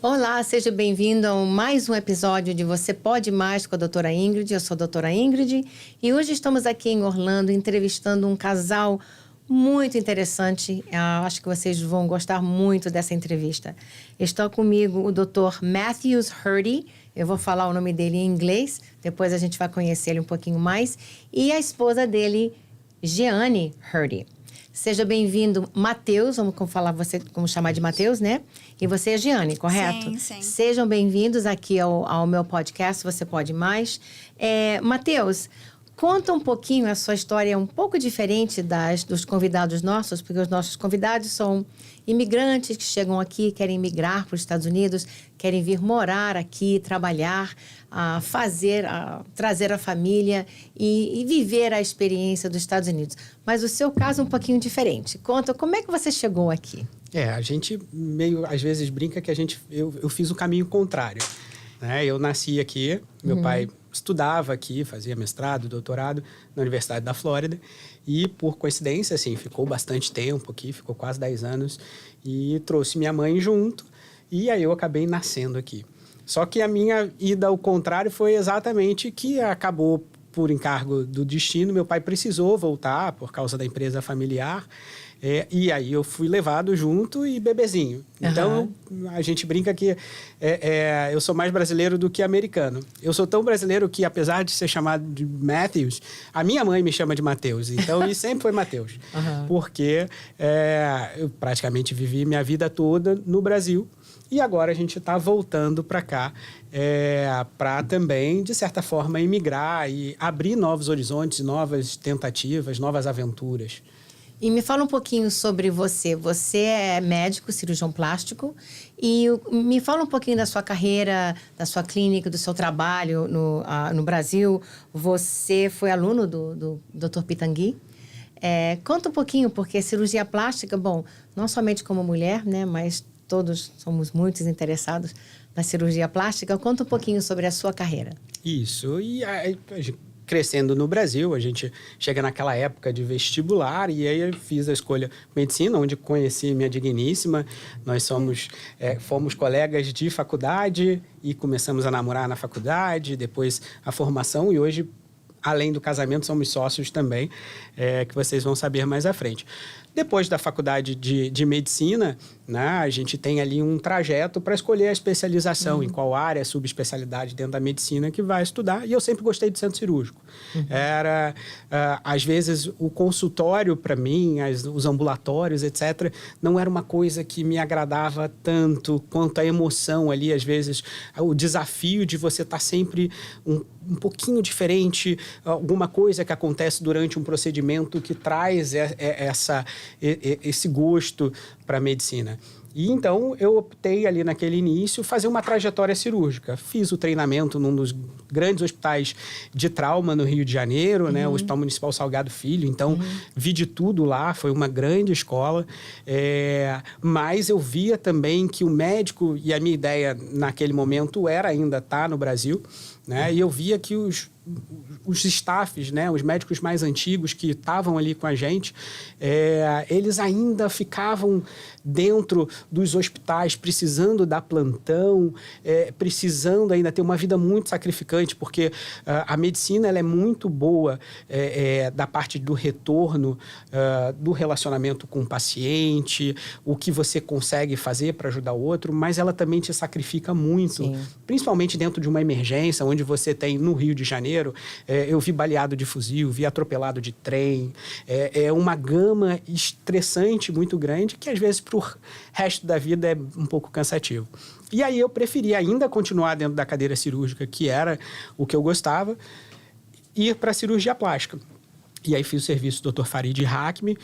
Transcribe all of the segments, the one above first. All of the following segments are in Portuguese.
Olá, seja bem-vindo a mais um episódio de Você Pode Mais com a doutora Ingrid. Eu sou a doutora Ingrid e hoje estamos aqui em Orlando entrevistando um casal muito interessante. Acho que vocês vão gostar muito dessa entrevista. Está comigo o Dr. Matthews Hurdy. Eu vou falar o nome dele em inglês, depois a gente vai conhecer ele um pouquinho mais. E a esposa dele, Jeane Hurdy. Seja bem-vindo, Matheus, vamos chamar de Matheus, né? E você é Jeane, correto? Sim. Sejam bem-vindos aqui ao meu podcast, Você Pode Mais. Matheus, conta um pouquinho, a sua história é um pouco diferente dos convidados nossos, porque os nossos convidados são imigrantes que chegam aqui, querem migrar para os Estados Unidos, querem vir morar aqui, trabalhar, trazer a família e viver a experiência dos Estados Unidos. Mas o seu caso é um pouquinho diferente. Conta, como é que você chegou aqui? A gente meio, às vezes, brinca que eu fiz o caminho contrário, né? Eu nasci aqui, meu pai estudava aqui, fazia mestrado, doutorado na Universidade da Flórida e, por coincidência, assim, ficou bastante tempo aqui, ficou quase 10 anos e trouxe minha mãe junto e aí eu acabei nascendo aqui. Só que a minha ida ao contrário foi exatamente que acabou por encargo do destino. Meu pai precisou voltar por causa da empresa familiar. E aí eu fui levado junto e bebezinho. Então, a gente brinca que eu sou mais brasileiro do que americano. Eu sou tão brasileiro que, apesar de ser chamado de Matthews, a minha mãe me chama de Matheus. Então, e sempre foi Matheus. Porque eu praticamente vivi minha vida toda no Brasil. E agora a gente está voltando para cá para também, de certa forma, emigrar e abrir novos horizontes, novas tentativas, novas aventuras. E me fala um pouquinho sobre você. Você é médico, cirurgião plástico. E me fala um pouquinho da sua carreira, da sua clínica, do seu trabalho no Brasil. Você foi aluno do Dr. Pitangui. Conta um pouquinho, porque cirurgia plástica, bom, não somente como mulher, né, mas todos somos muitos interessados na cirurgia plástica. Conta um pouquinho sobre a sua carreira. Isso. E crescendo no Brasil, a gente chega naquela época de vestibular e aí eu fiz a escolha medicina, onde conheci minha digníssima. Nós fomos colegas de faculdade e começamos a namorar na faculdade, depois a formação e hoje, além do casamento, somos sócios também, que vocês vão saber mais à frente. Depois da faculdade de medicina, né, a gente tem ali um trajeto para escolher a especialização, em qual área, subespecialidade dentro da medicina que vai estudar. E eu sempre gostei de centro cirúrgico. Era, às vezes, o consultório para mim, os ambulatórios, etc., não era uma coisa que me agradava tanto quanto a emoção ali, às vezes, o desafio de você estar sempre um pouquinho diferente, alguma coisa que acontece durante um procedimento que traz esse gosto para a medicina. E então eu optei ali naquele início fazer uma trajetória cirúrgica. Fiz o treinamento num dos grandes hospitais de trauma no Rio de Janeiro, né, o Hospital Municipal Salgado Filho. Então vi de tudo lá, foi uma grande escola. Mas eu via também que o médico, e a minha ideia naquele momento era ainda estar no Brasil, né, e eu via que os staffs, né, os médicos mais antigos que estavam ali com a gente, eles ainda ficavam dentro dos hospitais, precisando dar plantão, precisando ainda ter uma vida muito sacrificante, porque a medicina ela é muito boa da parte do retorno, do relacionamento com o paciente, o que você consegue fazer para ajudar o outro, mas ela também te sacrifica muito, Sim. principalmente dentro de uma emergência, onde você tem, no Rio de Janeiro, eu vi baleado de fuzil, vi atropelado de trem, uma gama estressante muito grande que às vezes para o resto da vida é um pouco cansativo. E aí eu preferi ainda continuar dentro da cadeira cirúrgica, que era o que eu gostava, ir para a cirurgia plástica. E aí fiz o serviço do Dr. Farid Hakmi,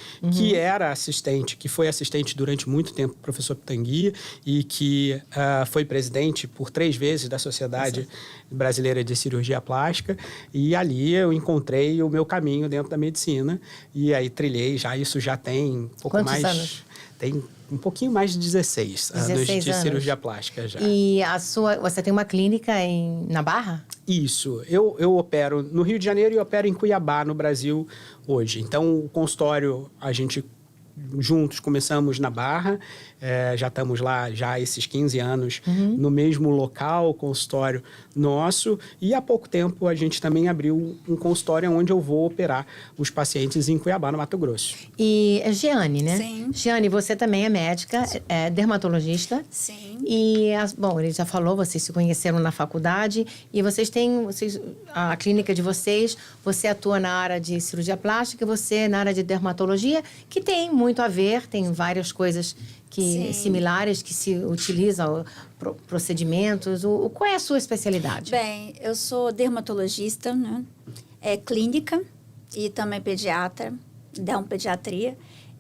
que foi assistente durante muito tempo do professor Pitangui e que foi presidente por 3 vezes da Sociedade Brasileira de Cirurgia Plástica. E ali eu encontrei o meu caminho dentro da medicina e aí trilhei, isso já tem um pouco Quantos mais... anos? Tem um pouquinho mais de 16 anos de cirurgia plástica já. E você tem uma clínica na Barra? Isso. Eu opero no Rio de Janeiro e opero em Cuiabá, no Brasil, hoje. Então, o consultório, a gente juntos começamos na Barra, já estamos lá já há esses 15 anos no mesmo local, consultório nosso, e há pouco tempo a gente também abriu um consultório onde eu vou operar os pacientes em Cuiabá, no Mato Grosso. E Jeane, né? Sim. Jeane, você também é médica, é dermatologista. Sim. E, bom, ele já falou, vocês se conheceram na faculdade e a clínica de vocês, você atua na área de cirurgia plástica, você na área de dermatologia, que tem muito a ver, tem várias coisas similares que se utilizam, procedimentos. Qual é a sua especialidade? Bem, eu sou dermatologista, né? Clínica e também pediatra, dermopediatria.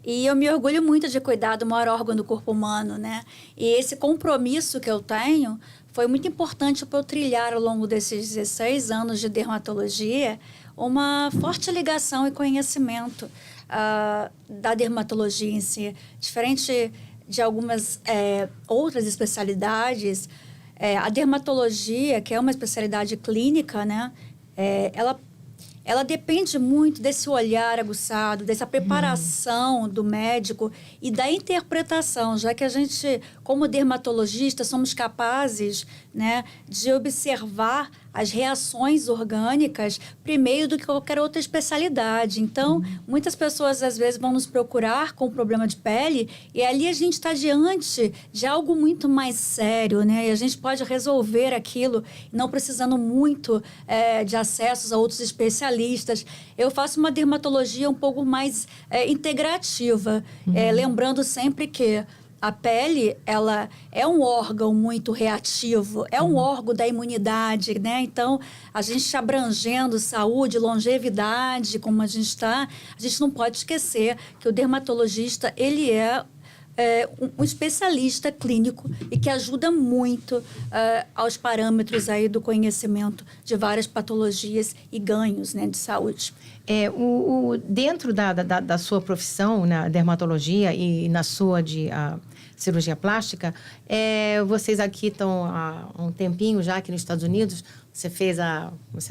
E eu me orgulho muito de cuidar do maior órgão do corpo humano, né? E esse compromisso que eu tenho foi muito importante para eu trilhar ao longo desses 16 anos de dermatologia uma forte ligação e conhecimento da dermatologia em si. Diferente de algumas outras especialidades, a dermatologia, que é uma especialidade clínica, né? Ela depende muito desse olhar aguçado, dessa preparação do médico e da interpretação, já que a gente, como dermatologista, somos capazes, né, de observar as reações orgânicas primeiro do que qualquer outra especialidade. Então, muitas pessoas, às vezes, vão nos procurar com problema de pele e ali a gente está diante de algo muito mais sério, né? E a gente pode resolver aquilo, não precisando muito de acessos a outros especialistas. Eu faço uma dermatologia um pouco mais integrativa, lembrando sempre que a pele, ela é um órgão muito reativo, é um órgão da imunidade, né? Então, a gente abrangendo saúde, longevidade, como a gente está, a gente não pode esquecer que o dermatologista, ele é um especialista clínico e que ajuda muito aos parâmetros aí do conhecimento de várias patologias e ganhos, né, de saúde. Dentro da sua profissão, na dermatologia e na sua de cirurgia plástica, vocês aqui estão há um tempinho já aqui nos Estados Unidos. Você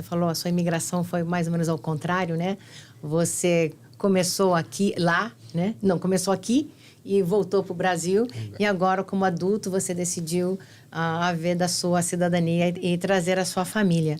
falou, a sua imigração foi mais ou menos ao contrário, né? Você começou lá, né? Não, começou aqui e voltou para o Brasil. E agora, como adulto, você decidiu haver da sua cidadania e trazer a sua família.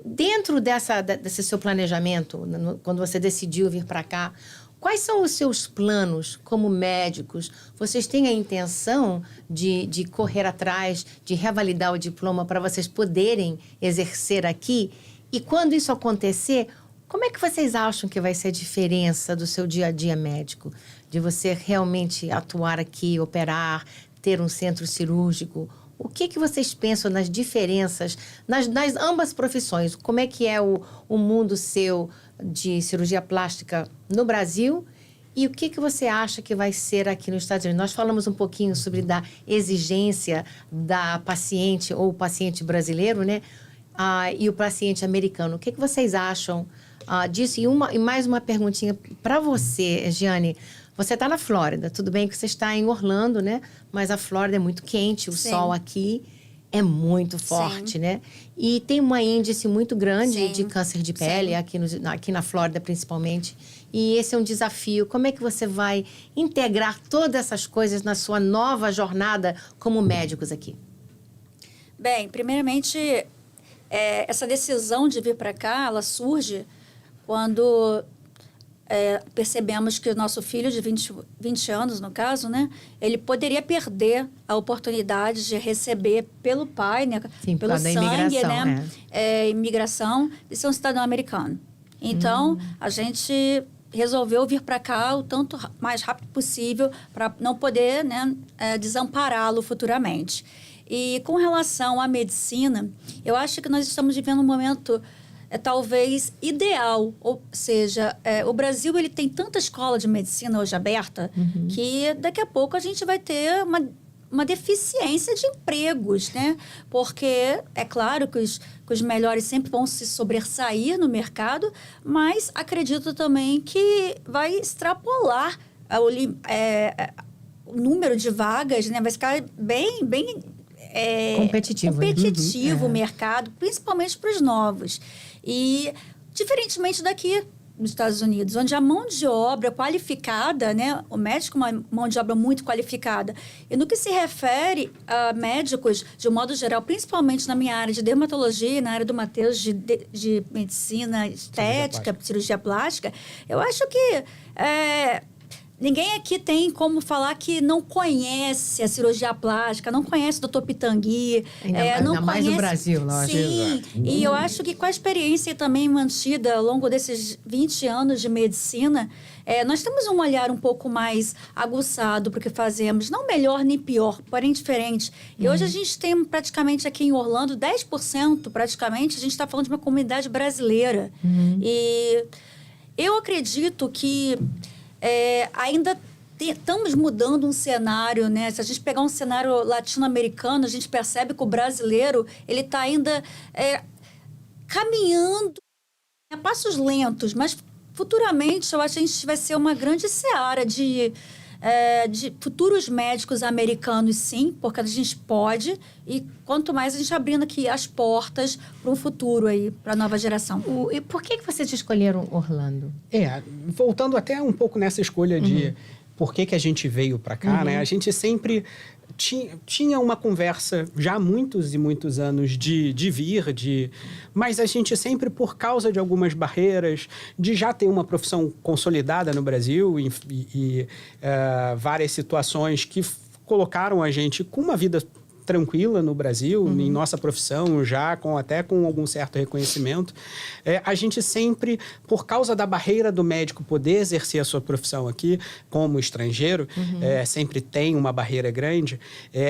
Dentro desse seu planejamento, quando você decidiu vir para cá, quais são os seus planos como médicos? Vocês têm a intenção de correr atrás, de revalidar o diploma para vocês poderem exercer aqui? E quando isso acontecer, como é que vocês acham que vai ser a diferença do seu dia a dia médico? De você realmente atuar aqui, operar, ter um centro cirúrgico? O que vocês pensam nas diferenças nas ambas profissões? Como é que é o mundo seu de cirurgia plástica no Brasil? E o que você acha que vai ser aqui nos Estados Unidos? Nós falamos um pouquinho sobre da exigência da paciente ou paciente brasileiro, né? E o paciente americano. O que vocês acham disso? E mais uma perguntinha para você, Jeane. Você está na Flórida, tudo bem que você está em Orlando, né? Mas a Flórida é muito quente, o sol aqui é muito forte, né? E tem um índice muito grande de câncer de pele, aqui na Flórida principalmente. E esse é um desafio. Como é que você vai integrar todas essas coisas na sua nova jornada como médicos aqui? Bem, primeiramente, essa decisão de vir para cá, ela surge quando percebemos que o nosso filho de 20 anos, no caso, né, ele poderia perder a oportunidade de receber pelo pai, né, pelo sangue, né, imigração, de ser um cidadão americano. Então, a gente resolveu vir para cá o tanto mais rápido possível para não poder, né, desampará-lo futuramente. E com relação à medicina, eu acho que nós estamos vivendo um momento talvez ideal, ou seja, o Brasil ele tem tanta escola de medicina hoje aberta que daqui a pouco a gente vai ter uma deficiência de empregos, né? Porque é claro que os melhores sempre vão se sobressair no mercado, mas acredito também que vai extrapolar o número de vagas, né? Vai ficar bem competitivo o mercado, principalmente para os novos. E, diferentemente daqui, nos Estados Unidos, onde a mão de obra qualificada, né? O médico é uma mão de obra muito qualificada. E no que se refere a médicos, de um modo geral, principalmente na minha área de dermatologia, na área do Matheus de medicina estética, cirurgia plástica, eu acho que ninguém aqui tem como falar que não conhece a cirurgia plástica, não conhece o Dr. Pitangui. Ainda mais no Brasil, lógico. Sim, e eu acho que com a experiência também mantida ao longo desses 20 anos de medicina, nós temos um olhar um pouco mais aguçado para o que fazemos. Não melhor nem pior, porém diferente. E hoje a gente tem praticamente aqui em Orlando, 10% praticamente, a gente está falando de uma comunidade brasileira. E eu acredito que ainda estamos mudando um cenário, né? Se a gente pegar um cenário latino-americano, a gente percebe que o brasileiro ele está ainda caminhando a passos lentos, mas futuramente eu acho que a gente vai ser uma grande seara de futuros médicos americanos, sim, porque a gente pode, e quanto mais a gente abrindo aqui as portas para um futuro aí, para a nova geração. E por que vocês escolheram Orlando? Voltando até um pouco nessa escolha de por que a gente veio para cá, né? A gente sempre tinha uma conversa já há muitos e muitos anos de vir, mas a gente sempre, por causa de algumas barreiras, de já ter uma profissão consolidada no Brasil e várias situações que colocaram a gente com uma vida tranquila no Brasil, em nossa profissão, já até com algum certo reconhecimento. A gente sempre, por causa da barreira do médico poder exercer a sua profissão aqui, como estrangeiro, sempre tem uma barreira grande.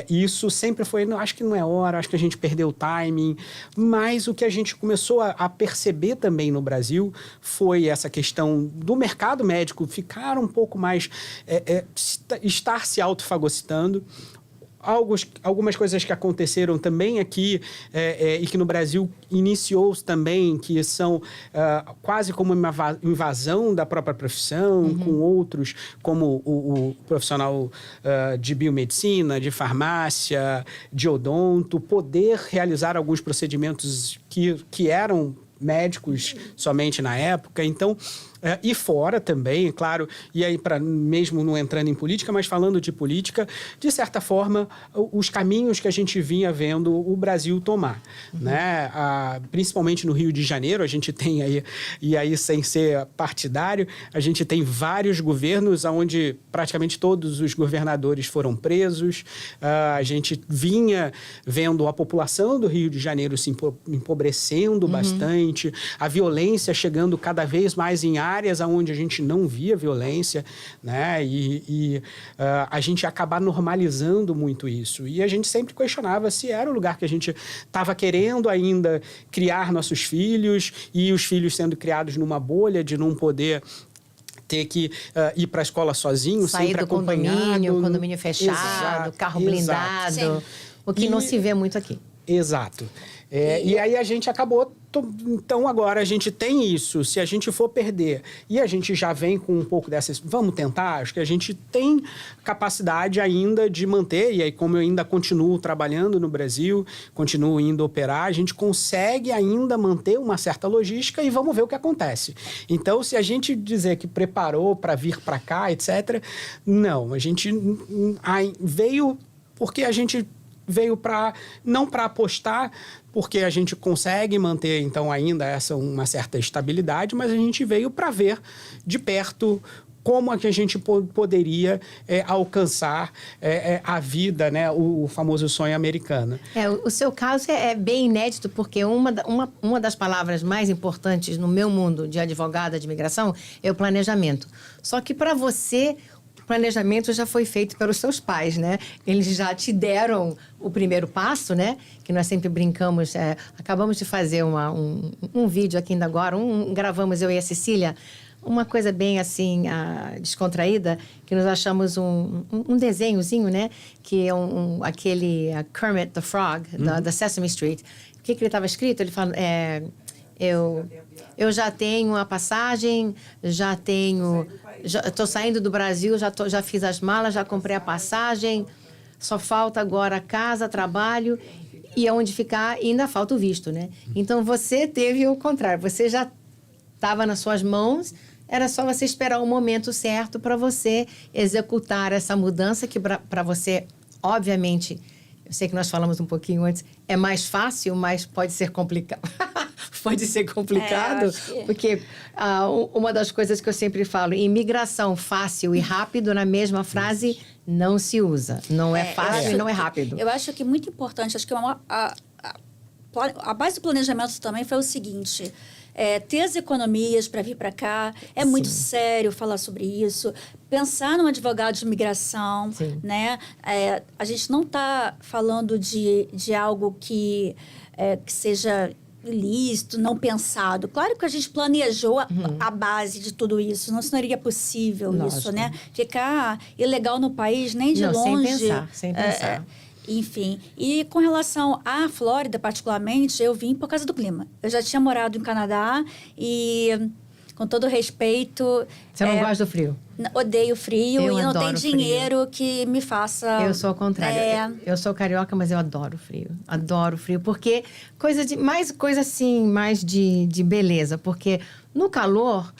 Isso sempre foi, acho que não é hora, acho que a gente perdeu o timing, mas o que a gente começou a perceber também no Brasil foi essa questão do mercado médico ficar um pouco mais, estar se autofagocitando. Algumas coisas que aconteceram também aqui e que no Brasil iniciou também, que são quase como uma invasão da própria profissão, com outros, como o profissional de biomedicina, de farmácia, de odonto, poder realizar alguns procedimentos que eram médicos somente na época. Então, e fora também, claro, e aí mesmo não entrando em política, mas falando de política, de certa forma, os caminhos que a gente vinha vendo o Brasil tomar, né? Principalmente no Rio de Janeiro, a gente tem aí, e aí sem ser partidário, a gente tem vários governos onde praticamente todos os governadores foram presos, a gente vinha vendo a população do Rio de Janeiro se empobrecendo bastante, a violência chegando cada vez mais em áreas onde a gente não via violência, né? E a gente acabar normalizando muito isso. E a gente sempre questionava se era o lugar que a gente estava querendo ainda criar nossos filhos e os filhos sendo criados numa bolha de não poder ter que ir para a escola sozinho, sair sempre do acompanhado. condomínio fechado, carro blindado, Sim. o que não se vê muito aqui. Exato. E aí a gente acabou... Então, agora a gente tem isso. Se a gente for perder e a gente já vem com um pouco dessas... Vamos tentar? Acho que a gente tem capacidade ainda de manter. E aí, como eu ainda continuo trabalhando no Brasil, continuo indo operar, a gente consegue ainda manter uma certa logística e vamos ver o que acontece. Então, se a gente dizer que preparou para vir para cá, etc., não. A gente veio porque a gente... veio não para apostar, porque a gente consegue manter, então, ainda uma certa estabilidade, mas a gente veio para ver de perto como é que a gente poderia alcançar a vida, né? O famoso sonho americano. O seu caso é bem inédito, porque uma das palavras mais importantes no meu mundo de advogada de imigração é o planejamento. Só que para você... O planejamento já foi feito pelos seus pais, né? Eles já te deram o primeiro passo, né? Que nós sempre brincamos. Acabamos de fazer um vídeo aqui ainda agora. Gravamos eu e a Cecília. Uma coisa bem, assim, descontraída. Que nós achamos um desenhozinho, né? Que é aquele Kermit the Frog, da Sesame Street. O que ele estava escrito? Ele fala... Eu já tenho a passagem, já estou saindo do Brasil, já fiz as malas, já comprei a passagem, só falta agora casa, trabalho e aonde ficar, e ainda falta o visto, né? Então, você teve o contrário, você já estava nas suas mãos, era só você esperar o momento certo para você executar essa mudança que para você, obviamente, eu sei que nós falamos um pouquinho antes, é mais fácil, mas pode ser complicado. Pode ser complicado, porque uma das coisas que eu sempre falo, imigração fácil e rápido na mesma frase não se usa. Não é fácil e não é rápido. Eu acho que é muito importante, acho que a base do planejamento também foi o seguinte... ter as economias para vir para cá. É muito sério falar sobre isso. Pensar num advogado de imigração, né? A gente não está falando de algo que seja ilícito, não pensado. Claro que a gente planejou a base de tudo isso, não seria possível isso, né? Ficar ilegal no país, nem de longe. Sem pensar. Enfim, e com relação à Flórida, particularmente, eu vim por causa do clima. Eu já tinha morado no Canadá e, com todo respeito... Você não gosta do frio? Odeio frio Eu e não adoro tem dinheiro que me faça... Eu sou ao contrário. Eu sou carioca, mas eu adoro frio. Adoro frio, porque mais coisa assim, mais de beleza. Porque no calor...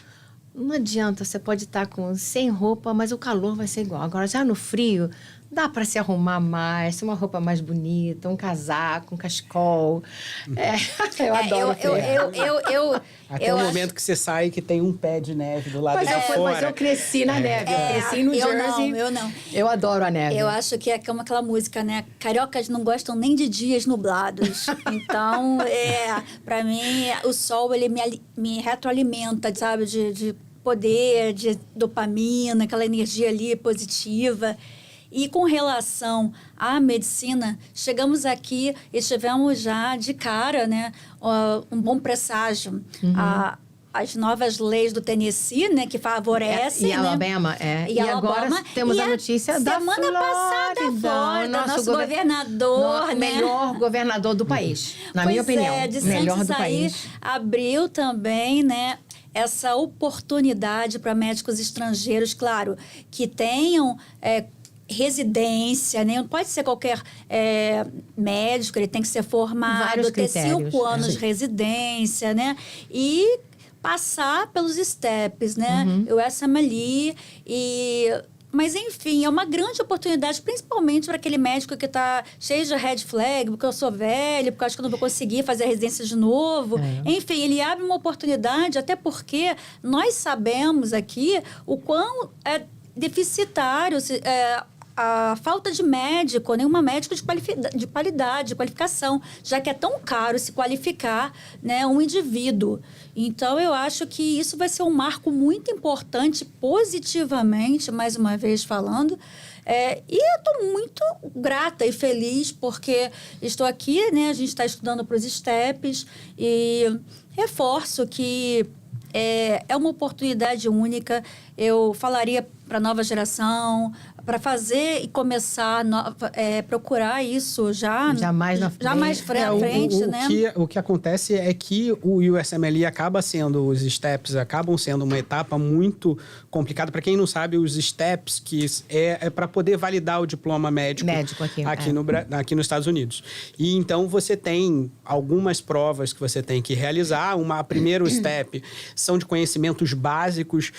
Não adianta, você pode estar sem roupa, mas o calor vai ser igual. Agora, já no frio, dá para se arrumar mais, uma roupa mais bonita, um casaco, um cachecol. Eu adoro frio. Até o momento que você sai que tem um pé de neve do lado de fora. Mas eu cresci na neve, eu cresci no Jersey. Eu não. Eu adoro a neve. Eu acho que é como aquela música, né? Cariocas não gostam nem de dias nublados. Então, para mim, o sol, ele me retroalimenta, sabe? De poder, de dopamina, aquela energia ali positiva. E com relação à medicina, chegamos aqui e tivemos já de cara, né, um bom presságio. As novas leis do Tennessee, né, que favorecem, e Alabama, E agora temos a notícia da Flórida. Semana passada, a Flórida, nosso governador, né? Melhor governador do país, na minha opinião. Melhor do país. Abriu também, né, essa oportunidade para médicos estrangeiros, claro, que tenham... residência, né? Não pode ser qualquer médico, ele tem que ser formado, ter 5 anos de residência, né? E passar pelos steps, né? O USMLE Mas, enfim, é uma grande oportunidade, principalmente para aquele médico que está cheio de red flag, porque eu sou velho, porque eu acho que eu não vou conseguir fazer a residência de novo. Enfim, ele abre uma oportunidade, até porque nós sabemos aqui o quão deficitário a falta de médico, nenhuma médico de qualidade, de qualificação, já que é tão caro se qualificar, né, um indivíduo. Então, eu acho que isso vai ser um marco muito importante, positivamente, mais uma vez falando. E eu estou muito grata e feliz, porque estou aqui, né, a gente está estudando para os STEPs, e reforço que é uma oportunidade única. Eu falaria para a nova geração, para fazer e começar a procurar isso já mais na frente, né? O que acontece é que o USMLE os STEPs acabam sendo uma etapa muito complicada. Para quem não sabe, os STEPs que é para poder validar o diploma médico aqui nos Estados Unidos. E então você tem algumas provas que você tem que realizar. Primeiro STEP são de conhecimentos básicos,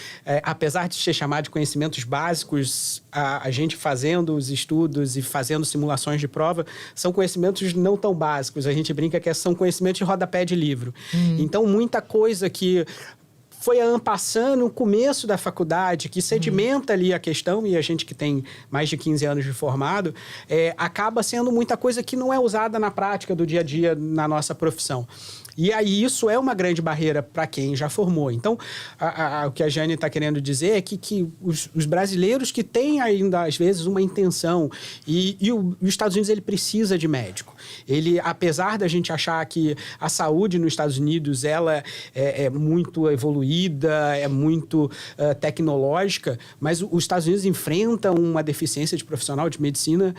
apesar de ser chamado de conhecimentos básicos, a gente fazendo os estudos e fazendo simulações de prova, são conhecimentos não tão básicos. A gente brinca que são conhecimentos de rodapé de livro. Então, muita coisa que foi passando no começo da faculdade, que sedimenta ali a questão, e a gente que tem mais de 15 anos de formado, acaba sendo muita coisa que não é usada na prática do dia a dia na nossa profissão. E aí isso é uma grande barreira para quem já formou. Então, o que a Jane está querendo dizer é que os brasileiros que têm ainda, às vezes, uma intenção... E os Estados Unidos, ele precisa de médico. Ele, apesar da gente achar que a saúde nos Estados Unidos, ela é muito evoluída, é muito tecnológica, mas os Estados Unidos enfrentam uma deficiência de profissional de medicina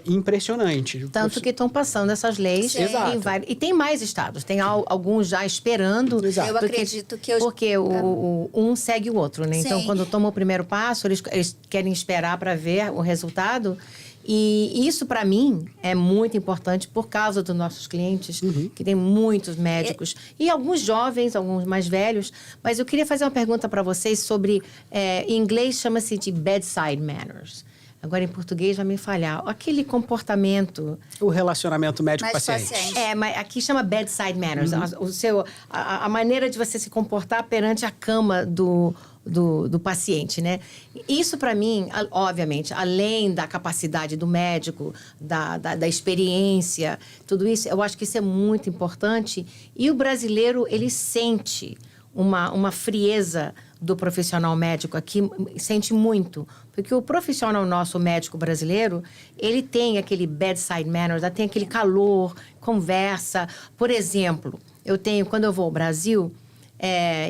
impressionante. Tanto que estão passando essas leis. Exato. E tem mais estados. Tem alguns já esperando. Exato. Eu acredito que... Porque um segue o outro, né? Então, quando toma o primeiro passo, eles querem esperar para ver o resultado. E isso, para mim, é muito importante por causa dos nossos clientes, que tem muitos médicos. E alguns jovens, alguns mais velhos. Mas eu queria fazer uma pergunta para vocês sobre... em inglês chama-se de bedside manners. Agora, em português, vai me falhar. Aquele comportamento... O relacionamento médico-paciente. Mas aqui chama bedside manners. A maneira de você se comportar perante a cama do paciente, né? Isso, para mim, obviamente, além da capacidade do médico, da experiência, tudo isso, eu acho que isso é muito importante. E o brasileiro, ele sente uma frieza do profissional médico aqui, sente muito. Porque o profissional nosso, médico brasileiro, ele tem aquele bedside manners, tem aquele calor, conversa. Por exemplo, quando eu vou ao Brasil...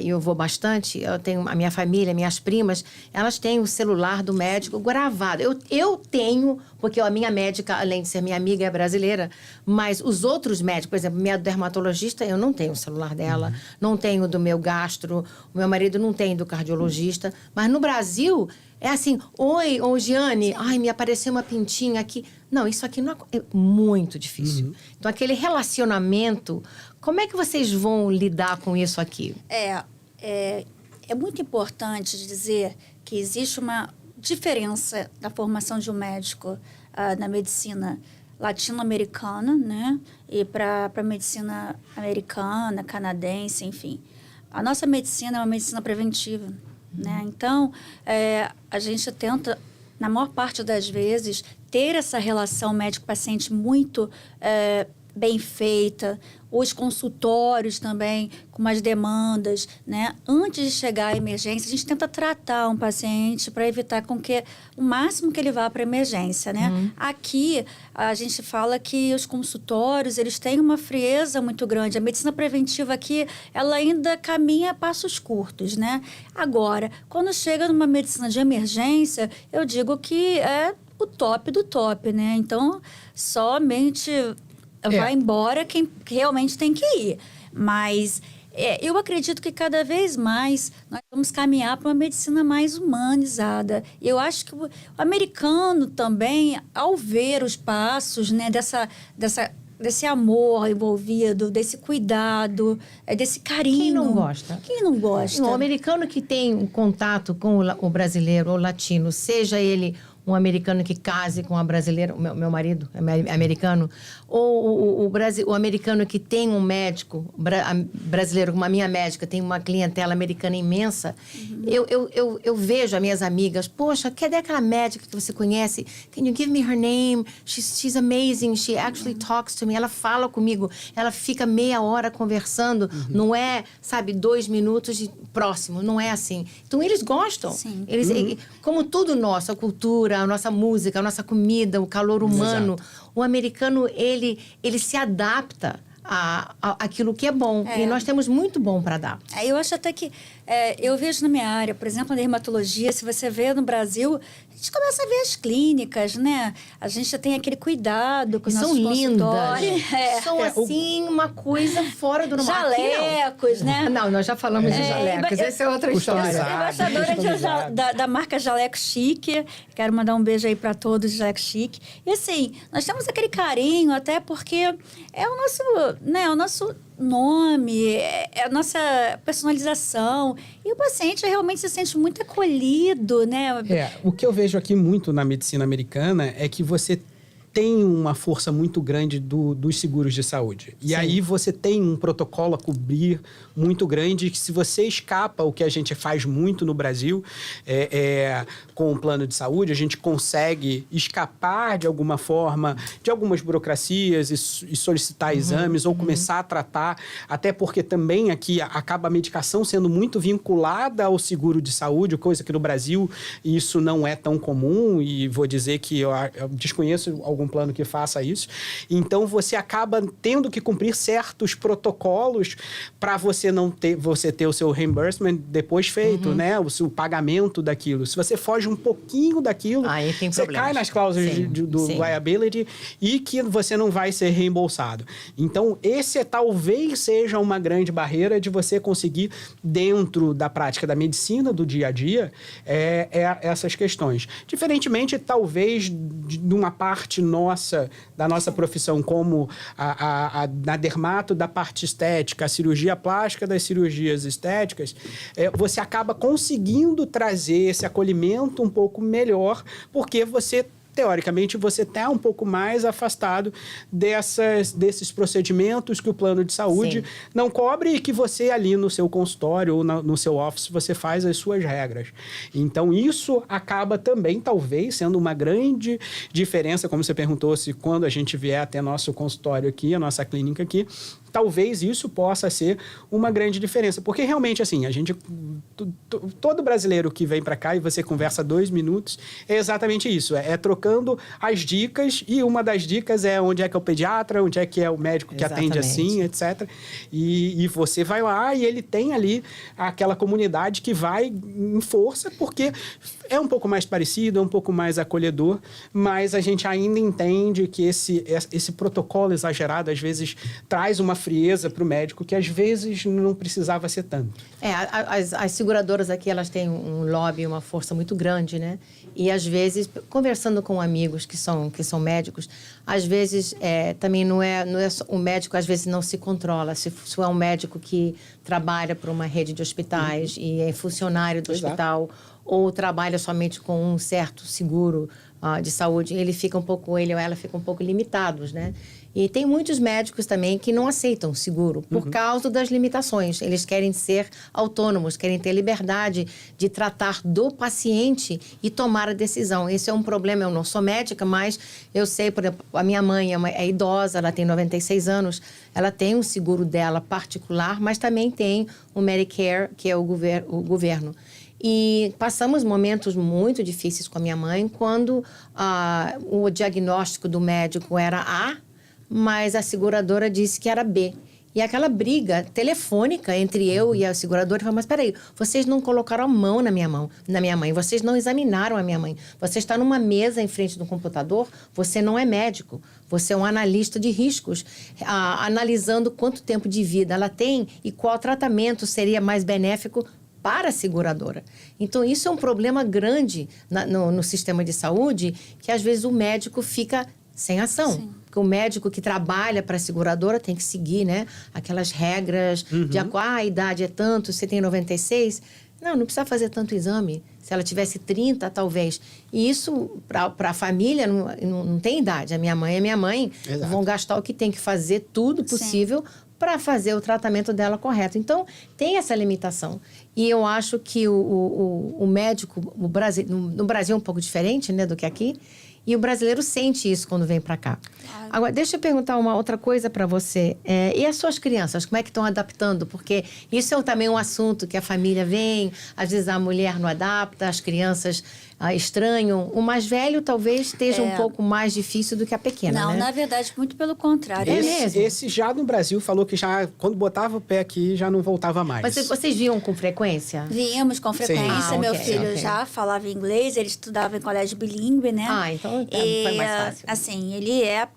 e eu vou bastante, eu tenho a minha família, minhas primas, elas têm o celular do médico gravado. Eu tenho, porque a minha médica, além de ser minha amiga, é brasileira, mas os outros médicos, por exemplo, minha dermatologista, eu não tenho o celular dela, não tenho do meu gastro, o meu marido não tem do cardiologista, mas no Brasil é assim, oi, Giane, ai, me apareceu uma pintinha aqui. Não, isso aqui não é muito difícil. Então, aquele relacionamento, como é que vocês vão lidar com isso aqui? É muito importante dizer que existe uma diferença da formação de um médico na medicina latino-americana, né? E para a medicina americana, canadense, enfim. A nossa medicina é uma medicina preventiva, né? Então, a gente tenta, na maior parte das vezes, ter essa relação médico-paciente muito bem feita, os consultórios também com umas demandas, né? Antes de chegar à emergência, a gente tenta tratar um paciente para evitar com que o máximo que ele vá para a emergência, né? Aqui, a gente fala que os consultórios, eles têm uma frieza muito grande. A medicina preventiva aqui, ela ainda caminha a passos curtos, né? Agora, quando chega numa medicina de emergência, eu digo que é o top do top, né? Então, somente vai embora quem realmente tem que ir. Mas eu acredito que cada vez mais nós vamos caminhar para uma medicina mais humanizada. Eu acho que o americano também, ao ver os passos, né, desse amor envolvido, desse cuidado, desse carinho. Quem não gosta? Quem não gosta? O americano que tem um contato com o brasileiro ou latino, seja ele um americano que case com a brasileira, meu marido é americano, ou o americano que tem um médico brasileiro, como a minha médica, tem uma clientela americana imensa, eu vejo as minhas amigas, poxa, cadê aquela médica que você conhece? Can you give me her name? She's amazing, she actually talks to me, ela fala comigo, ela fica meia hora conversando, não é, 2 minutos de próximo, não é assim. Então, eles gostam. Sim. Eles, como tudo nosso, a cultura, a nossa música, a nossa comida, o calor humano. Exato. O americano, ele se adapta àquilo que é bom. E nós temos muito bom para dar. Eu acho até que... eu vejo na minha área, por exemplo, na dermatologia, se você vê no Brasil, a gente começa a ver as clínicas, né? A gente já tem aquele cuidado com os nossos consultórios. São assim, uma coisa fora do normal. Jalecos, né? Não, nós já falamos de jalecos. Essa é outra história. Eu sou embaixadora da marca Jaleco Chique. Quero mandar um beijo aí para todos de Jaleco Chique. E assim, nós temos aquele carinho, até porque é o nosso nome, a nossa personalização. E o paciente realmente se sente muito acolhido, né? O que eu vejo aqui muito na medicina americana é que você tem uma força muito grande dos seguros de saúde. E aí você tem um protocolo a cobrir muito grande, que se você escapa, o que a gente faz muito no Brasil, com o plano de saúde, a gente consegue escapar de alguma forma de algumas burocracias e solicitar exames ou começar a tratar, até porque também aqui acaba a medicação sendo muito vinculada ao seguro de saúde, coisa que no Brasil isso não é tão comum, e vou dizer que eu desconheço algum algum plano que faça isso. Então, você acaba tendo que cumprir certos protocolos para você ter o seu reimbursement depois feito, né? O pagamento daquilo. Se você foge um pouquinho daquilo, aí tem você problemas. cai nas cláusulas do liability e que você não vai ser reembolsado. Então, esse talvez seja uma grande barreira de você conseguir, dentro da prática da medicina do dia a dia, essas questões. Diferentemente, talvez, de uma parte da nossa profissão, como na dermato da parte estética, a cirurgia plástica das cirurgias estéticas, você acaba conseguindo trazer esse acolhimento um pouco melhor, porque teoricamente, você está um pouco mais afastado desses procedimentos que o plano de saúde não cobre e que você ali no seu consultório ou no seu office, você faz as suas regras. Então, isso acaba também, talvez, sendo uma grande diferença, como você perguntou, se quando a gente vier até nosso consultório aqui, a nossa clínica aqui, talvez isso possa ser uma grande diferença. Porque, realmente, assim, todo brasileiro que vem para cá e você conversa 2 minutos, é exatamente isso. É trocando as dicas, e uma das dicas é onde é que é o pediatra, onde é que é o médico que atende assim, etc. E você vai lá e ele tem ali aquela comunidade que vai em força, porque é um pouco mais parecido, é um pouco mais acolhedor, mas a gente ainda entende que esse protocolo exagerado, às vezes, traz uma frieza para o médico que, às vezes, não precisava ser tanto. As seguradoras aqui, elas têm um lobby, uma força muito grande, né? E, às vezes, conversando com amigos que são médicos, às vezes, também não é o médico, às vezes, não se controla. Se é um médico que trabalha para uma rede de hospitais e é funcionário do hospital, ou trabalha somente com um certo seguro de saúde, ele ou ela fica um pouco limitados, né? E tem muitos médicos também que não aceitam seguro por causa das limitações. Eles querem ser autônomos, querem ter liberdade de tratar do paciente e tomar a decisão. Esse é um problema. Eu não sou médica, mas eu sei, por exemplo, a minha mãe é idosa, ela tem 96 anos, ela tem um seguro dela particular, mas também tem o Medicare, que é o governo. E passamos momentos muito difíceis com a minha mãe quando o diagnóstico do médico era A, mas a seguradora disse que era B. E aquela briga telefônica entre eu e a seguradora, falou, mas peraí, vocês não colocaram a mão na minha mãe, vocês não examinaram a minha mãe. Você está numa mesa em frente do computador, você não é médico, você é um analista de riscos, analisando quanto tempo de vida ela tem e qual tratamento seria mais benéfico para a seguradora. Então, isso é um problema grande no sistema de saúde, que às vezes o médico fica sem ação. Sim. Porque o médico que trabalha para a seguradora tem que seguir, né, aquelas regras de a idade é tanto, você tem 96. Não precisa fazer tanto exame. Se ela tivesse 30, talvez. E isso, para a família, não tem idade. A minha mãe é minha mãe. Exato. Vão gastar o que tem que fazer, tudo possível, para fazer o tratamento dela correto. Então, tem essa limitação. E eu acho que o médico, no Brasil é um pouco diferente, né, do que aqui. E o brasileiro sente isso quando vem para cá. Claro. Agora, deixa eu perguntar uma outra coisa para você. E as suas crianças, como é que estão adaptando? Porque isso é também um assunto que a família vem, às vezes a mulher não adapta, as crianças estranham. O mais velho talvez esteja um pouco mais difícil do que a pequena, Não, né? na verdade, muito pelo contrário. Esse já no Brasil falou que já, quando botava o pé aqui, já não voltava mais. Mas vocês viam com frequência? Víamos com frequência. Meu filho já falava inglês, ele estudava em colégio bilíngue, né? Então foi mais fácil. Assim, ele é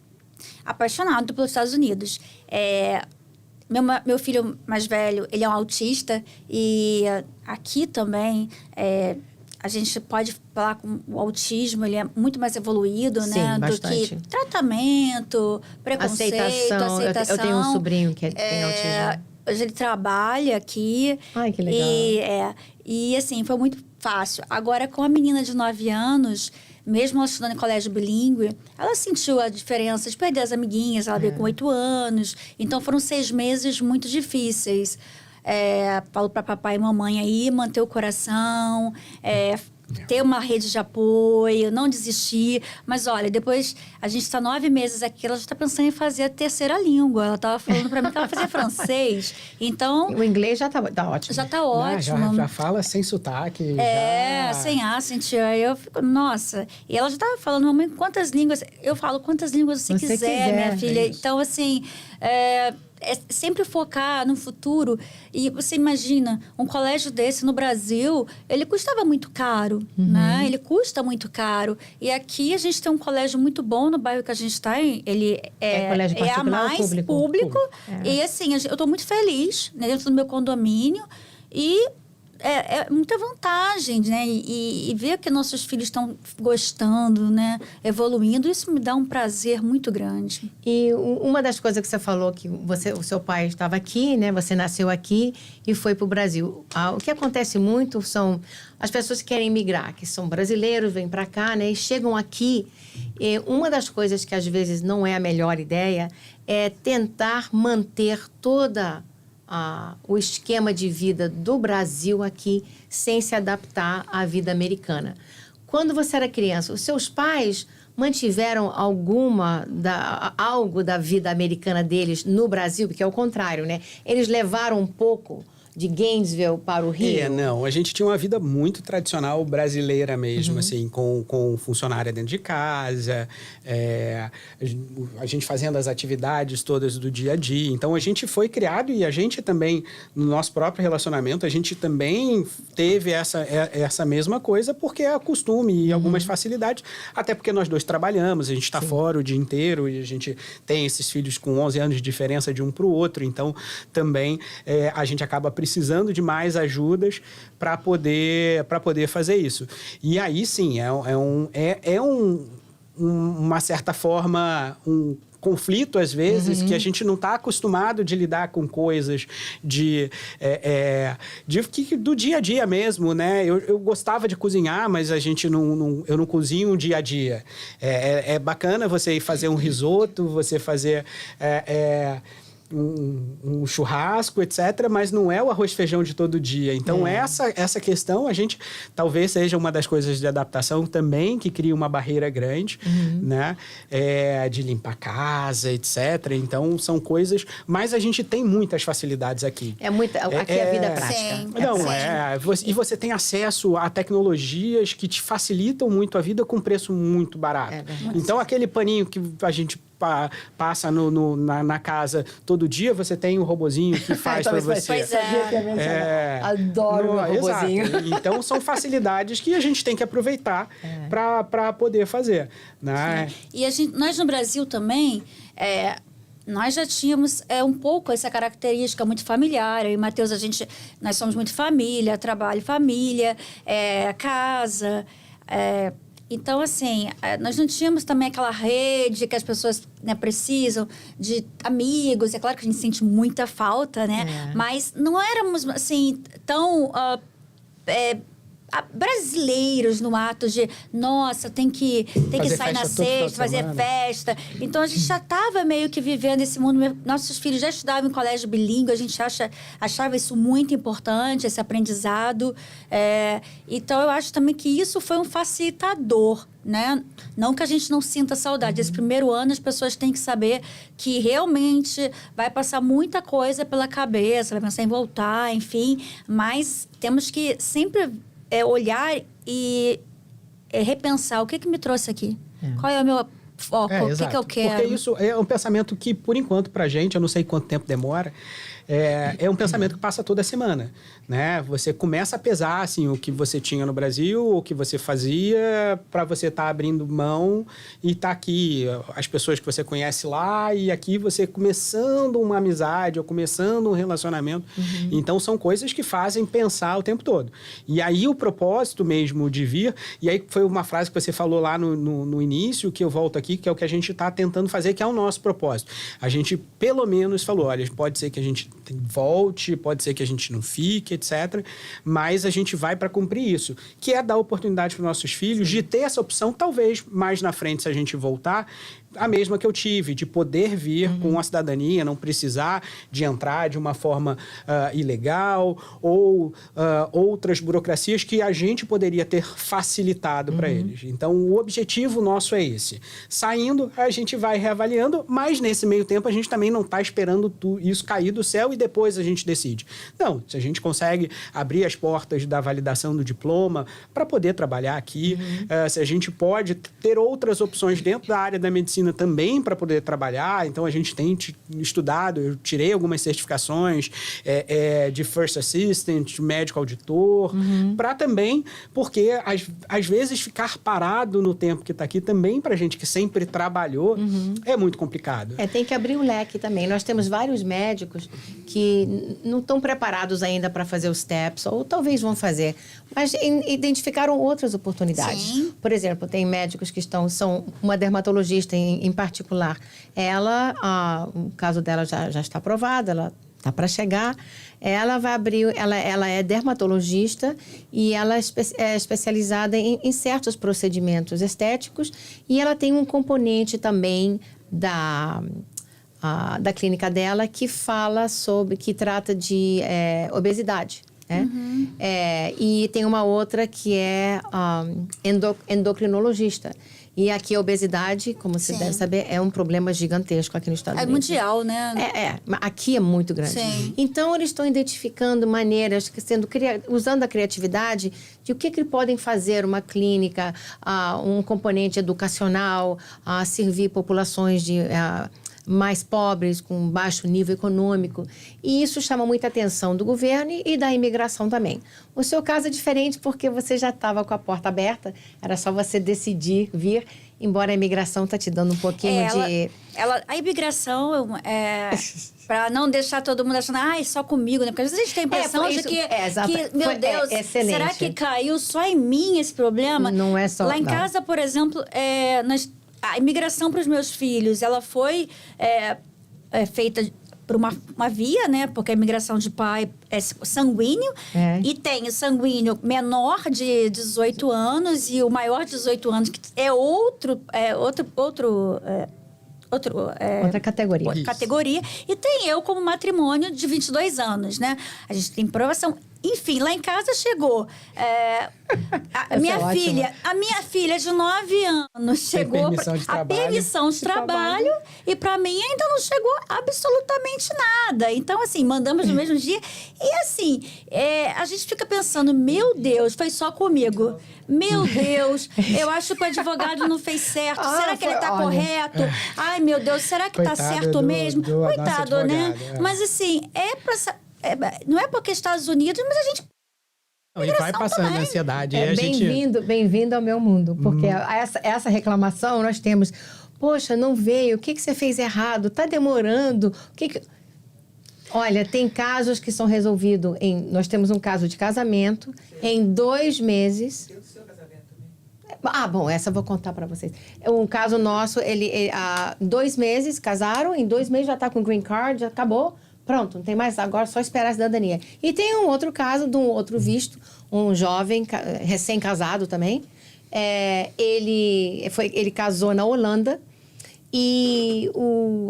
apaixonado pelos Estados Unidos. Meu filho mais velho, ele é um autista. E aqui também, a gente pode falar com o autismo, ele é muito mais evoluído, Sim, né? bastante. Do que tratamento, preconceito, aceitação. Eu tenho um sobrinho que tem autismo. Hoje ele trabalha aqui. Ai, que legal. E assim, foi muito fácil. Agora, com a menina de 9 anos, mesmo ela estudando em colégio bilíngue, ela sentiu a diferença de perder as amiguinhas. Ela veio com 8 anos. Então, foram 6 meses muito difíceis. Falo para papai e mamãe aí, manter o coração, ter uma rede de apoio, não desistir. Mas olha, depois a gente está 9 meses aqui, ela já está pensando em fazer a terceira língua. Ela estava falando para mim que ela fazia francês. Então... O inglês já tá ótimo. Já está ótimo. Já fala sem sotaque. Sem accent. Aí eu fico, nossa. E ela já estava falando, mamãe, quantas línguas... Eu falo, quantas línguas você quiser, minha filha. É então, assim... É sempre focar no futuro. E você imagina, um colégio desse no Brasil, ele custava muito caro, né? Ele custa muito caro. E aqui a gente tem um colégio muito bom no bairro que a gente está. Ele colégio a mais público. E assim, eu estou muito feliz, né, dentro do meu condomínio. E é muita vantagem, né? E ver que nossos filhos estão gostando, né? Evoluindo, isso me dá um prazer muito grande. E uma das coisas que você falou, que o seu pai estava aqui, né? Você nasceu aqui e foi para o Brasil. O que acontece muito são as pessoas que querem migrar, que são brasileiros, vêm para cá, né? E chegam aqui. E uma das coisas que às vezes não é a melhor ideia é tentar manter o esquema de vida do Brasil aqui sem se adaptar à vida americana. Quando você era criança, os seus pais mantiveram algo da vida americana deles no Brasil? Porque é o contrário, né? Eles levaram um pouco de Gainesville para o Rio? Não. A gente tinha uma vida muito tradicional brasileira mesmo, assim, com funcionária dentro de casa, a gente fazendo as atividades todas do dia a dia. Então, a gente foi criado e a gente também, no nosso próprio relacionamento, a gente também teve essa mesma coisa, porque é costume e algumas facilidades, até porque nós dois trabalhamos, a gente está fora o dia inteiro e a gente tem esses filhos com 11 anos de diferença de um para o outro, então também a gente acaba precisando de mais ajudas para poder fazer isso. E aí, sim, uma certa forma, um conflito, às vezes, que a gente não está acostumado de lidar com coisas do dia a dia mesmo, né? Eu gostava de cozinhar, mas eu não cozinho o dia a dia. É bacana você fazer um risoto, você fazer... um churrasco, etc., mas não é o arroz e feijão de todo dia. Então, essa questão, a gente talvez seja uma das coisas de adaptação também, que cria uma barreira grande, né? De limpar a casa, etc. Então, são coisas... Mas a gente tem muitas facilidades aqui. Aqui é a vida prática. Sim. E você tem acesso a tecnologias que te facilitam muito a vida com preço muito barato. Então, aquele paninho que a gente passa na casa todo dia, você tem um robozinho que faz para você. Pois é. Adoro o robozinho. Exato. Então, são facilidades que a gente tem que aproveitar para poder fazer. Né? E nós no Brasil também... nós já tínhamos um pouco essa característica muito familiar. Eu e o Matheus, nós somos muito família, trabalho, família, casa... Então, assim, nós não tínhamos também aquela rede que as pessoas, né, precisam de amigos. É claro que a gente sente muita falta, né? Mas não éramos, assim, tão... brasileiros no ato de, nossa, tem que sair na sexta, fazer festa. Então, a gente já estava meio que vivendo esse mundo. Nossos filhos já estudavam em colégio bilíngue, a gente achava isso muito importante, esse aprendizado. Então, eu acho também que isso foi um facilitador, né? Não que a gente não sinta saudade. Esse primeiro ano, as pessoas têm que saber que realmente vai passar muita coisa pela cabeça, vai pensar em voltar, enfim. Mas temos que sempre... olhar e repensar o que me trouxe aqui. Qual é o meu foco? O que eu quero? Porque isso é um pensamento que, por enquanto, pra gente, eu não sei quanto tempo demora, é um pensamento que passa toda semana, né? Você começa a pesar, assim, o que você tinha no Brasil, o que você fazia, para você estar abrindo mão e estar aqui. As pessoas que você conhece lá e aqui você começando uma amizade ou começando um relacionamento. Então, são coisas que fazem pensar o tempo todo. E aí, o propósito mesmo de vir... E aí, foi uma frase que você falou lá no início, que eu volto aqui, que é o que a gente está tentando fazer, que é o nosso propósito. A gente, pelo menos, falou, olha, pode ser que a gente volte, pode ser que a gente não fique, etc. Mas a gente vai para cumprir isso, que é dar oportunidade para os nossos filhos de ter essa opção, talvez mais na frente, se a gente voltar, a mesma que eu tive, de poder vir com a cidadania, não precisar de entrar de uma forma ilegal ou outras burocracias que a gente poderia ter facilitado para eles. Então, o objetivo nosso é esse. Saindo, a gente vai reavaliando, mas nesse meio tempo a gente também não está esperando isso cair do céu e depois a gente decide. Não, se a gente consegue abrir as portas da validação do diploma para poder trabalhar aqui, se a gente pode ter outras opções dentro da área da medicina também para poder trabalhar, então a gente tem estudado, eu tirei algumas certificações de First Assistant, médico auditor, para também, porque às vezes ficar parado no tempo que está aqui também para gente que sempre trabalhou é muito complicado. Tem que abrir o leque também. Nós temos vários médicos que não estão preparados ainda para fazer os STEPS, ou talvez vão fazer, mas identificaram outras oportunidades. Sim. Por exemplo, tem médicos que são uma dermatologista em particular. Ela, o caso dela já está aprovado, ela está para chegar. Ela vai abrir, ela é dermatologista e ela é especializada em certos procedimentos estéticos e ela tem um componente também da clínica dela que fala que trata de obesidade. E tem uma outra que é endocrinologista. E aqui a obesidade, como você deve saber, é um problema gigantesco aqui no Estados Unidos. É mundial, né? Aqui é muito grande. Sim. Então, eles estão identificando maneiras, usando a criatividade de o que podem fazer uma clínica, um componente educacional, servir populações mais pobres, com baixo nível econômico. E isso chama muita atenção do governo e da imigração também. O seu caso é diferente porque você já estava com a porta aberta, era só você decidir vir, embora a imigração está te dando um pouquinho de... A imigração, para não deixar todo mundo achando, só comigo, né? Porque às vezes a gente tem a impressão de que meu Deus, será que caiu só em mim esse problema? Não é só... Lá em casa, por exemplo, a imigração para os meus filhos, ela foi feita por uma via, né? Porque a imigração de pai é sanguíneo. E tem o sanguíneo menor de 18 anos e o maior de 18 anos, que é outra categoria. E tem eu como matrimônio de 22 anos, né? A gente tem provação. Enfim, lá em casa chegou a minha filha de 9 anos chegou a permissão de trabalho e para mim ainda não chegou absolutamente nada. Então, assim, mandamos no mesmo dia. E assim, a gente fica pensando, meu Deus, foi só comigo. Meu Deus, eu acho que o advogado não fez certo. Será que ele está correto? Ai, meu Deus, será que está certo mesmo? Coitado, né? Mas assim, não é porque Estados Unidos, mas a gente... E vai passando também. A ansiedade. Bem-vindo ao meu mundo. Porque essa reclamação nós temos... Poxa, não veio. O que você fez errado? Está demorando. Olha, tem casos que são resolvidos nós temos um caso de casamento em 2 meses... bom, essa eu vou contar para vocês. Um caso nosso, há 2 meses casaram, em 2 meses já está com green card, já acabou. Pronto, não tem mais, agora só esperar a cidadania. E tem um outro caso de um outro visto, um jovem recém-casado também. Ele casou na Holanda e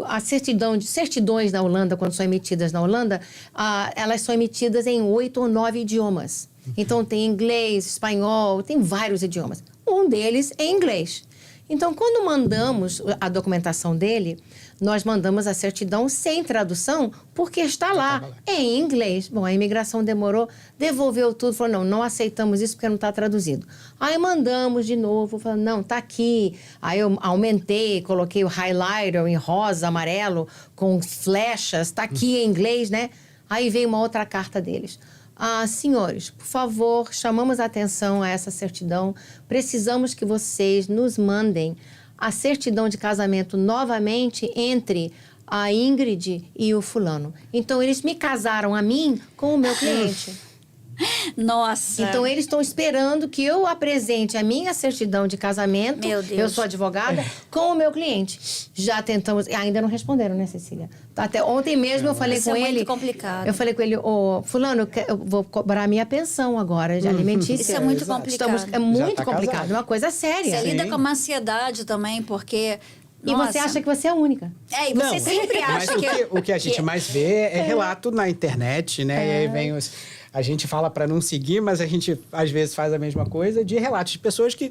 as certidões na Holanda, quando são emitidas na Holanda, elas são emitidas em 8 ou 9 idiomas. Então, tem inglês, espanhol, tem vários idiomas. Um deles é inglês. Então, quando mandamos a documentação dele, nós mandamos a certidão sem tradução, porque está lá, em inglês. Bom, a imigração demorou, devolveu tudo, falou, não aceitamos isso porque não está traduzido. Aí mandamos de novo, falando, não, está aqui. Aí eu aumentei, coloquei o highlighter em rosa, amarelo, com flechas, está aqui em inglês, né? Aí veio uma outra carta deles. Senhores, por favor, chamamos a atenção a essa certidão. Precisamos que vocês nos mandem a certidão de casamento novamente entre a Ingrid e o fulano. Então, eles me casaram a mim com o meu cliente. Nossa! Então, eles estão esperando que eu apresente a minha certidão de casamento. Meu Deus. Eu sou advogada, com o meu cliente. Já tentamos... Ainda não responderam, né, Cecília? Até ontem mesmo eu falei com ele... Isso é muito complicado. Eu falei com ele, fulano, eu vou cobrar a minha pensão agora, de alimentícia. Isso é muito complicado. É muito tá complicado, casado. é uma coisa séria. Você lida com uma ansiedade também, porque... E você acha que você é a única. E você sempre acha mas o que a gente mais vê é relato na internet, né? E aí vem a gente fala para não seguir, mas a gente às vezes faz a mesma coisa de relatos de pessoas que,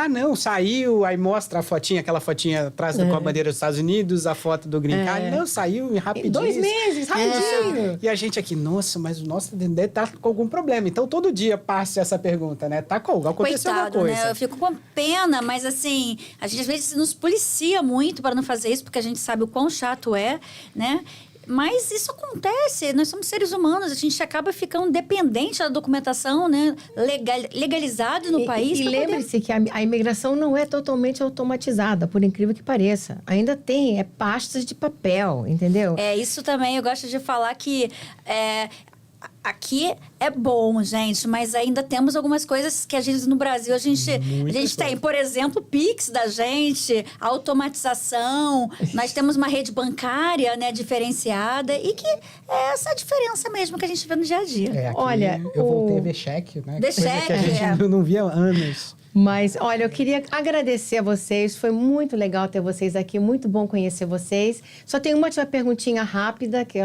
não, saiu, aí mostra a fotinha, aquela fotinha atrás com a bandeira dos Estados Unidos, a foto do Green Card, não, saiu rapidinho. 2 meses, rapidinho. E a gente aqui, nossa, mas o nosso deve tá com algum problema. Então, todo dia passa essa pergunta, né? Aconteceu alguma coisa. Né? Eu fico com pena, mas assim, a gente às vezes nos policia muito para não fazer isso, porque a gente sabe o quão chato é, né? Mas isso acontece, nós somos seres humanos, a gente acaba ficando dependente da documentação, né? Legalizado no país. E lembre-se que a imigração não é totalmente automatizada, por incrível que pareça. Ainda tem pastas de papel, entendeu? Isso também, eu gosto de falar que... Aqui é bom, gente, mas ainda temos algumas coisas que a gente, no Brasil, a gente tem. Por exemplo, o Pix da gente, a automatização. Nós temos uma rede bancária, né, diferenciada. E que é essa a diferença mesmo que a gente vê no dia a dia. Aqui olha, eu voltei a ver cheque, né? Coisa que a gente não via há anos. Mas, olha, eu queria agradecer a vocês. Foi muito legal ter vocês aqui. Muito bom conhecer vocês. Só tem uma perguntinha rápida, que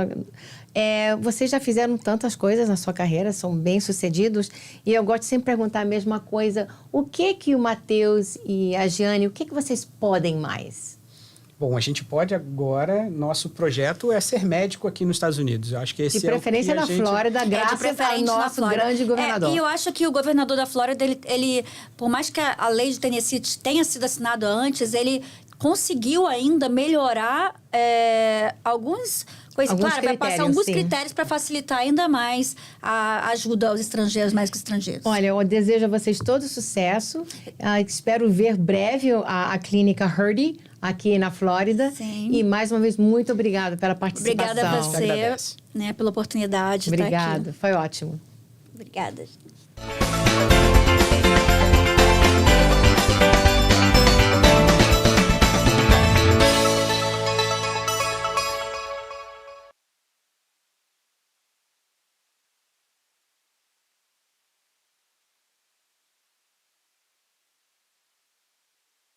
vocês já fizeram tantas coisas na sua carreira, são bem-sucedidos. E eu gosto de sempre perguntar a mesma coisa. O que o Matheus e a Giane, o que vocês podem mais? Bom, a gente pode agora, nosso projeto é ser médico aqui nos Estados Unidos. Eu acho que esse de preferência na Flórida, graças ao nosso grande governador. E eu acho que o governador da Flórida, ele por mais que a lei de Tennessee tenha sido assinada antes, ele conseguiu ainda melhorar alguns coisas. Claro, vai passar alguns critérios para facilitar ainda mais a ajuda aos estrangeiros, mais que estrangeiros. Olha, eu desejo a vocês todo sucesso. Espero ver breve a clínica Hurdy aqui na Flórida. Sim. E mais uma vez, muito obrigada pela participação. Obrigada a você, né, pela oportunidade de estar aqui. Obrigada, foi ótimo. Obrigada.